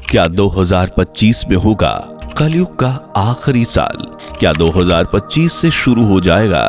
क्या 2025 में होगा कलयुग का आखिरी साल? क्या 2025 से शुरू हो जाएगा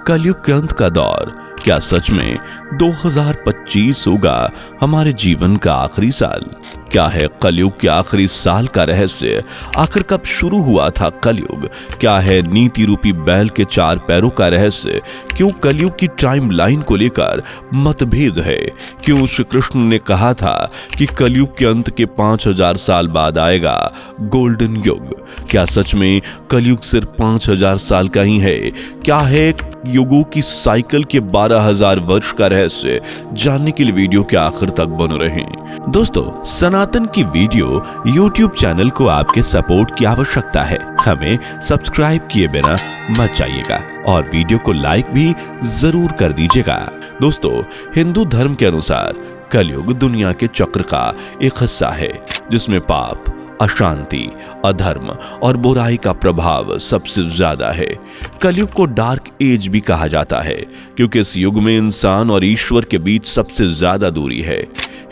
कलयुग के अंत का दौर? क्या सच में 2025 होगा हमारे जीवन का आखिरी साल? क्या है कलयुग के आखिरी साल का रहस्य? आखिर कब शुरू हुआ था कलयुग? क्या है नीति रूपी बैल के 4 पैरों का रहस्य? क्यों कलयुग की टाइम लाइन को लेकर मतभेद है? क्यों श्री कृष्ण ने कहा था कि कलयुग के अंत के 5000 साल बाद आएगा गोल्डन युग? क्या सच में कलयुग सिर्फ 5000 साल का ही है? क्या है युगों की साइकिल के 12000 वर्ष का रहस्य? जानने के लिए वीडियो के आखिर तक बने रहें। दोस्तों, सनातन की वीडियो YouTube चैनल को आपके सपोर्ट की आवश्यकता है। हमें सब्सक्राइब किए बिना मत जाइएगा और वीडियो को लाइक भी जरूर कर दीजिएगा। दोस्तों, हिंदू धर्म के अनुसार कलयुग दुनिया के चक्र का एक हिस्सा है जिसमें पाप, अशांति, अधर्म और बुराई का प्रभाव सबसे ज्यादा है। कलयुग को डार्क एज भी कहा जाता है क्योंकि इस युग में इंसान और ईश्वर के बीच सबसे ज्यादा दूरी है।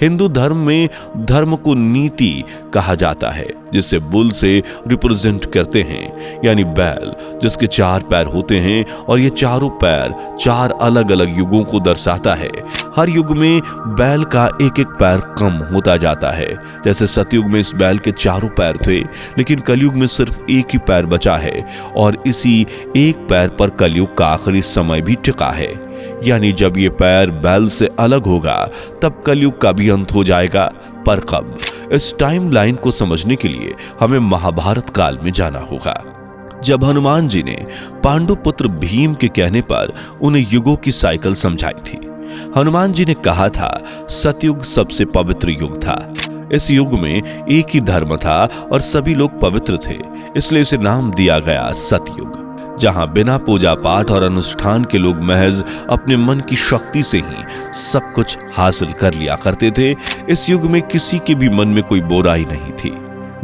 हिंदू धर्म में धर्म को नीति कहा जाता है जिसे बुल से रिप्रेजेंट करते हैं, यानी बैल जिसके 4 पैर होते हैं और ये चारों पैर 4 अलग अलग युगों को दर्शाता है। हर युग में बैल का एक एक पैर कम होता जाता है। जैसे सतयुग में इस बैल के 4 पैर थे, लेकिन कलयुग में सिर्फ एक ही पैर बचा है और इसी एक पैर पर कलयुग का आखिरी समय भी टिका है। यानी जब ये पैर बैल से अलग होगा तब कलयुग का भी अंत हो जाएगा। पर कब? इस टाइम लाइन को समझने के लिए हमें महाभारत काल में जाना होगा, जब हनुमान जी ने पांडु पुत्र भीम के कहने पर उन्हें युगों की साइकिल समझाई थी। हनुमान जी ने कहा था सतयुग सबसे पवित्र युग था। इस युग में एक ही धर्म था और सभी लोग पवित्र थे, इसलिए इसे नाम दिया गया सतयुग। जहां बिना पूजा पाठ और अनुष्ठान के लोग महज अपने मन की शक्ति से ही सब कुछ हासिल कर लिया करते थे। इस युग में किसी के भी मन में कोई बुराई नहीं थी,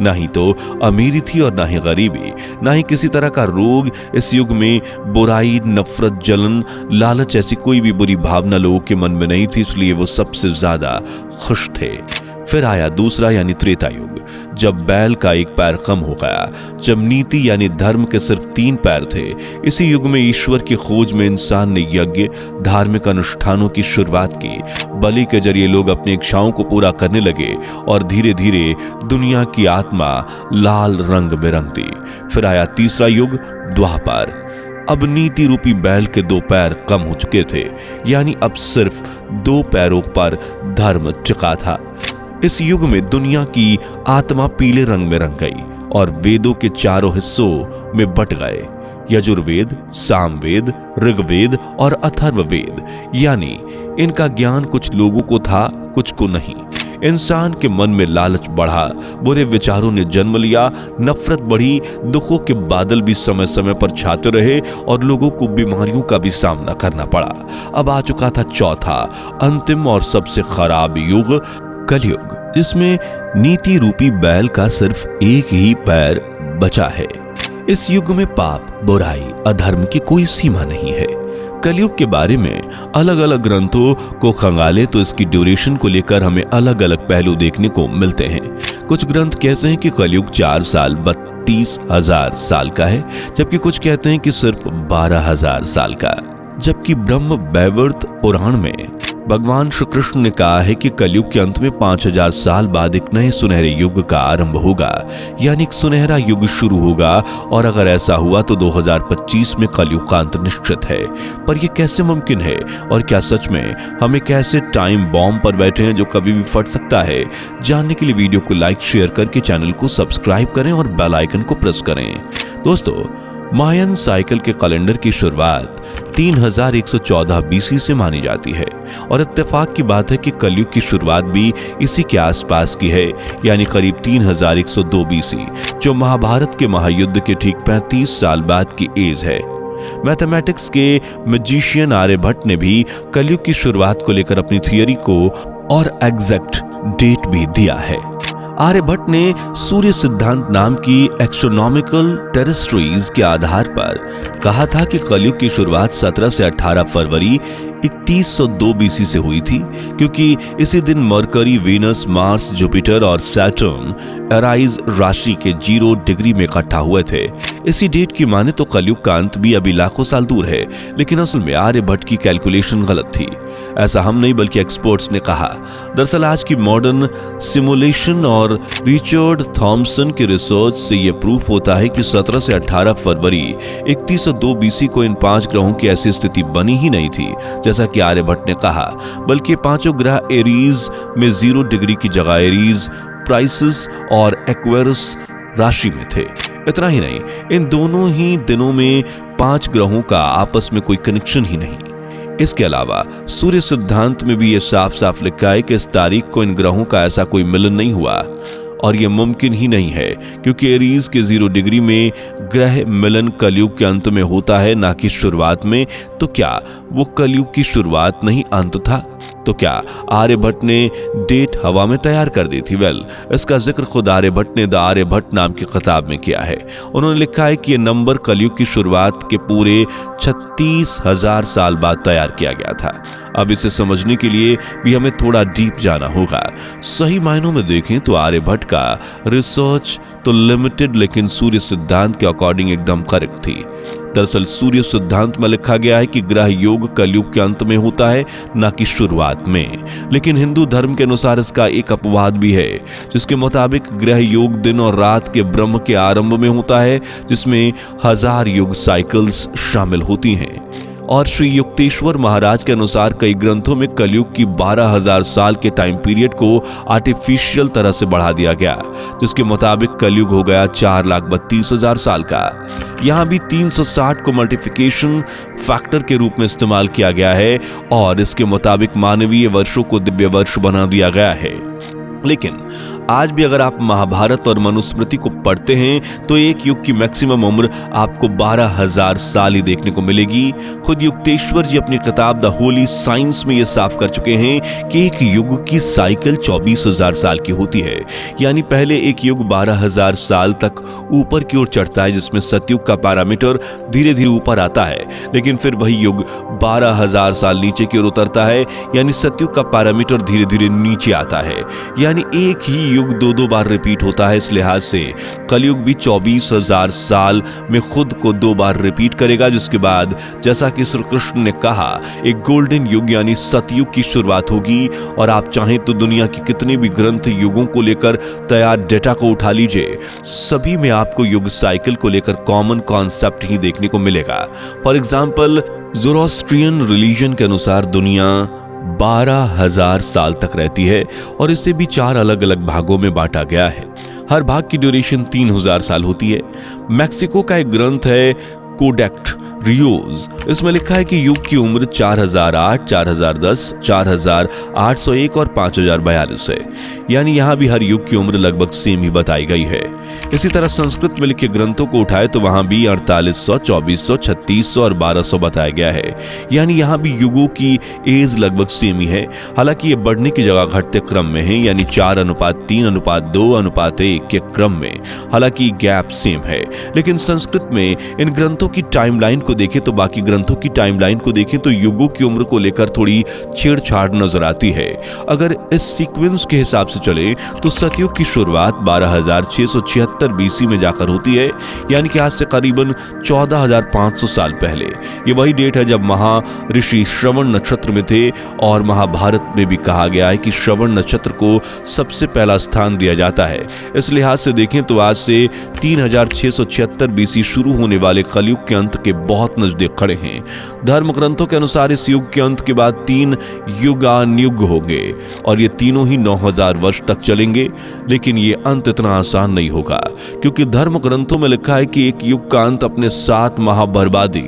ना ही तो अमीरी थी और ना ही गरीबी, ना ही किसी तरह का रोग। इस युग में बुराई, नफरत, जलन, लालच ऐसी कोई भी बुरी भावना लोगों के मन में नहीं थी, इसलिए वो सबसे ज्यादा खुश थे। फिर आया दूसरा यानी त्रेता युग, जब बैल का एक पैर कम हो गया, जब नीति यानी धर्म के सिर्फ 3 पैर थे। इसी युग में ईश्वर की खोज में इंसान ने यज्ञ, धार्मिक अनुष्ठानों की शुरुआत की। बलि के जरिए लोग अपनी इच्छाओं को पूरा करने लगे और धीरे धीरे दुनिया की आत्मा लाल रंग में रंगती। फिर आया तीसरा युग, द्वापर। अब नीति रूपी बैल के 2 पैर कम हो चुके थे, यानी अब सिर्फ 2 पैरों पर धर्म टिका था। इस युग में दुनिया की आत्मा पीले रंग में रंग गई और वेदों के 4 हिस्सों में बट गए, यजुर्वेद, सामवेद, ऋग्वेद और अथर्ववेद। यानी इनका ज्ञान कुछ लोगों को था, कुछ को नहीं। इंसान के मन में लालच बढ़ा, बुरे विचारों ने जन्म लिया, नफरत बढ़ी, दुखों के बादल भी समय समय पर छाते रहे और लोगों को बीमारियों का भी सामना करना पड़ा। अब आ चुका था चौथा, अंतिम और सबसे खराब युग, कलयुग, जिसमें नीति रूपी बैल का सिर्फ एक ही पैर बचा है। इस युग में पाप, बुराई, अधर्म की कोई सीमा नहीं है। कलयुग के बारे में अलग अलग ग्रंथों को खंगाले तो इसकी ड्यूरेशन को लेकर हमें अलग अलग पहलू देखने को मिलते हैं। कुछ ग्रंथ कहते हैं कि कलयुग 4 साल 32,000 साल का है, जबकि कुछ कहते हैं कि सिर्फ 12,000 साल का। जबकि ब्रह्म वैवर्त पुराण में भगवान श्री कृष्ण ने कहा है कि कलयुग के अंत में 5000 साल बाद एक नए सुनहरे युग का आरंभ होगा, यानी एक सुनहरा युग शुरू होगा। और अगर ऐसा हुआ तो 2025 में कलयुग का अंत निश्चित है। पर यह कैसे मुमकिन है और क्या सच में हम एक ऐसे टाइम बॉम्ब पर बैठे हैं जो कभी भी फट सकता है? जानने के लिए वीडियो को लाइक, शेयर करके चैनल को सब्सक्राइब करें और बेल आइकन को प्रेस करें। दोस्तों, मायन साइकिल के कैलेंडर की शुरुआत 3114 बीसी से मानी जाती है और इत्तेफाक की बात है कि कलयुग की शुरुआत भी इसी के आसपास की है, यानी करीब 3102 बीसी, जो महाभारत के महायुद्ध के ठीक 35 साल बाद की एज है। मैथमेटिक्स के मैजिशियन आर्यभट्ट ने भी कलयुग की शुरुआत को लेकर अपनी थियरी को और एग्जैक्ट डेट भी दिया है। आर्यभट्ट ने सूर्य सिद्धांत नाम की एस्ट्रोनॉमिकल टेरेस्ट्रीज के आधार पर कहा था कि कलयुग की शुरुआत 17 से 18 फरवरी 3102 बीसी से हुई थी, क्योंकि इसी दिन मरकरी, वीनस, मार्स, जुपिटर और सैटर्न एराइज राशि के 0 डिग्री में इकट्ठा हुए थे। इसी डेट की माने तो कलयुग का अंत भी अभी लाखों साल दूर है, लेकिन असल में आर्यभट्ट की कैलकुलेशन गलत थी। ऐसा हम नहीं बल्कि एक्सपर्ट्स ने कहा। दरअसल आज की मॉडर्न सिमुलेशन और रिचर्ड थॉमसन की रिसर्च से यह प्रूफ होता है कि 17 से 18 फरवरी 3102 बीसी को इन 5 ग्रहों की ऐसी स्थिति बनी ही नहीं थी जैसा कि आर्यभट्ट ने कहा, बल्कि 5 ग्रह एरीज में 0 डिग्री की जगह एरीज, प्राइसिस और एक्वेरियस राशि में थे। इतना ही नहीं, इन दोनों ही दिनों में 5 ग्रहों का आपस में कोई कनेक्शन ही नहीं। इसके अलावा सूर्य सिद्धांत में भी यह साफ साफ लिखा है कि इस तारीख को इन ग्रहों का ऐसा कोई मिलन नहीं हुआ, और यह मुमकिन ही नहीं है, क्योंकि एरीज के 0 डिग्री में ग्रह मिलन कलयुग के अंत में होता है, ना कि शुरुआत में। तो क्या वो कलयुग की शुरुआत नहीं अंत था? तो क्या आर्यभट्ट ने डेट हवा में तैयार कर दी थी? वेल, इसका जिक्र खुद आर्यभट्ट ने द आर्यभट्ट नाम की किताब में किया है। उन्होंने लिखा है कि यह नंबर कलयुग की शुरुआत के पूरे 36,000 साल बाद तैयार किया गया था। अब इसे समझने के लिए भी हमें थोड़ा डीप जाना होगा। सही मायनों में देखें तो आर्यभट्ट का रिसर्च तो लिमिटेड, लेकिन सूर्य सिद्धांत के अकॉर्डिंग एकदम करेक्ट थी। दरअसल सूर्य सिद्धांत में लिखा गया है कि ग्रह योग कलयुग के अंत में होता है, ना कि शुरुआत में। लेकिन हिंदू धर्म के अनुसार इसका एक अपवाद भी है, जिसके मुताबिक ग्रह योग दिन और रात के ब्रह्म के आरंभ में होता है, जिसमें 1000 युग साइकिल्स शामिल होती हैं। और श्री युक्तेश्वर महाराज के अनुसार कई ग्रंथों में कलयुग की 12,000 साल के टाइम पीरियड को आर्टिफिशियल तरह से बढ़ा दिया गया, जिसके मुताबिक कलयुग हो गया 4,32,000 साल का। यहां भी 360 को मल्टीप्लिकेशन फैक्टर के रूप में इस्तेमाल किया गया है, और इसके मुताबिक मानवीय वर्षों को दिव्य वर्ष बना दिया गया है। लेकिन आज भी अगर आप महाभारत और मनुस्मृति को पढ़ते हैं तो एक युग की मैक्सिमम उम्र आपको 12,000 साल ही देखने को मिलेगी। खुद युक्तेश्वर जी अपनी किताब द होली साइंस में यह साफ कर चुके हैं कि एक युग की साइकिल 24,000 साल की होती है। यानी पहले एक युग 12,000 साल तक ऊपर की ओर चढ़ता है, जिसमें सतयुग का पैरामीटर धीरे धीरे ऊपर आता है, लेकिन फिर वही युग 12,000 साल नीचे की ओर उतरता है, यानी सतयुग का पैरामीटर धीरे धीरे नीचे आता है। यानी एक ही युग 2 बार रिपीट होता है। इस लिहाज से कलयुग भी 24,000 साल में खुद को 2 बार रिपीट करेगा, जिसके बाद जैसा कि श्री कृष्ण ने कहा एक गोल्डन युग यानी सतयुग की शुरुआत होगी। और आप चाहें तो दुनिया की कितने भी ग्रंथ युगों को लेकर तैयार डेटा को उठा लीजिए, सभी में आपको युग साइकिल को लेकर कॉमन कॉन्सेप्ट ही देखने को मिलेगा। फॉर एग्जाम्पल, ज़ोरोस्ट्रियन रिलीजन के अनुसार दुनिया 12,000 साल तक रहती है, और इसे भी 4 अलग अलग भागों में बांटा गया है। हर भाग की ड्यूरेशन 3,000 साल होती है। मैक्सिको का एक ग्रंथ है कोडेक्ट रियोज, इसमें लिखा है कि युग की उम्र 4008, 4010, 4801 और 5042 है। यानी यहां भी हर युग की उम्र लगभग सेम ही बताई गई है। इसी तरह संस्कृत में लिखे ग्रंथों को उठाए तो वहां भी 4800, 2400, 3600 और 1200 बताया गया है। यानी यहां भी युगों की एज लगभग सेम ही है। हालांकि ये बढ़ने की जगह घटते क्रम में है, यानी 4:3:2:1 के क्रम में। हालांकि गैप सेम है, लेकिन संस्कृत में इन ग्रंथों की टाइमलाइन को देखें तो बाकी ग्रंथों की टाइमलाइन को देखें तो युगों की उम्र को लेकर थोड़ी छेड़छाड़ नजर आती है। अगर इस सीक्वेंस के हिसाब से चले तो सतयुग की शुरुआत 12,676 बीसी में जाकर होती है, यानी कि आज से करीबन 14,500 साल पहले। ये वही डेट है जब महर्षि श्रवण नक्षत्र में थे, और महाभारत में भी कहा गया है कि श्रवण नक्षत्र को सबसे पहला स्थान दिया जाता है। इस लिहाज से देखें तो आज से 3,676 बीसी शुरू होने वाले कलयुग के अंत के बहुत नजदीक खड़े हैं। धर्म ग्रंथों के अनुसार इस युग के अंत के बाद 3 युगानुयुग होंगे, और ये तीनों ही 9,000 वर्ष तक चलेंगे। लेकिन ये अंत इतना आसान नहीं होगा, क्योंकि धर्म ग्रंथों में लिखा है कि एक युग का अंत अपने साथ महाबर्बादी,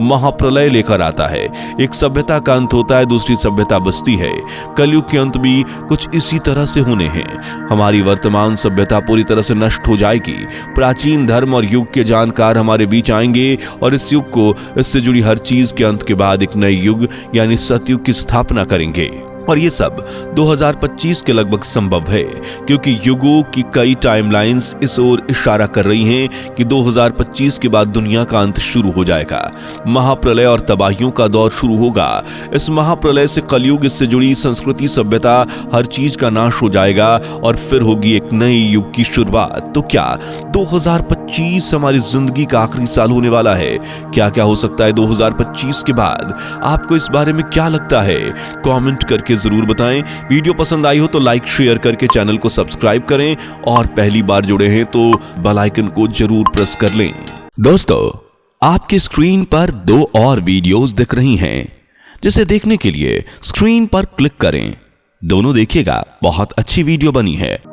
महाप्रलय लेकर आता है। एक सभ्यता का अंत होता है, दूसरी सभ्यता बसती है। कलयुग के अंत भी कुछ इसी तरह से होने हैं। हमारी वर्तमान सभ्यता पूरी तरह से नष्ट हो जाएगी। प्राचीन धर्म और युग के जानकार हमारे बीच आएंगे, और इस युग को, इससे जुड़ी हर चीज के अंत के बाद एक नए युग यानी सतयुग की स्थापना करेंगे। और ये सब 2025 के लगभग संभव है, क्योंकि युगों की कई टाइमलाइंस इस ओर इशारा कर रही हैं कि 2025 के बाद दुनिया का अंत शुरू हो जाएगा। महाप्रलय और तबाहियों का दौर शुरू होगा। इस महाप्रलय से कलयुग, इससे जुड़ी संस्कृति, सभ्यता, हर चीज का नाश हो जाएगा और फिर होगी एक नए युग की शुरुआत। तो क्या 2025 हमारी जिंदगी का आखिरी साल होने वाला है? क्या क्या हो सकता है 2025 के बाद? आपको इस बारे में क्या लगता है? कमेंट करके जरूर बताएं। वीडियो पसंद आई हो तो लाइक शेयर करके चैनल को सब्सक्राइब करें और पहली बार जुड़े हैं तो बेल आइकन को जरूर प्रेस कर लें। दोस्तों, आपके स्क्रीन पर 2 और वीडियोस दिख रही हैं, जिसे देखने के लिए स्क्रीन पर क्लिक करें। दोनों देखिएगा, बहुत अच्छी वीडियो बनी है।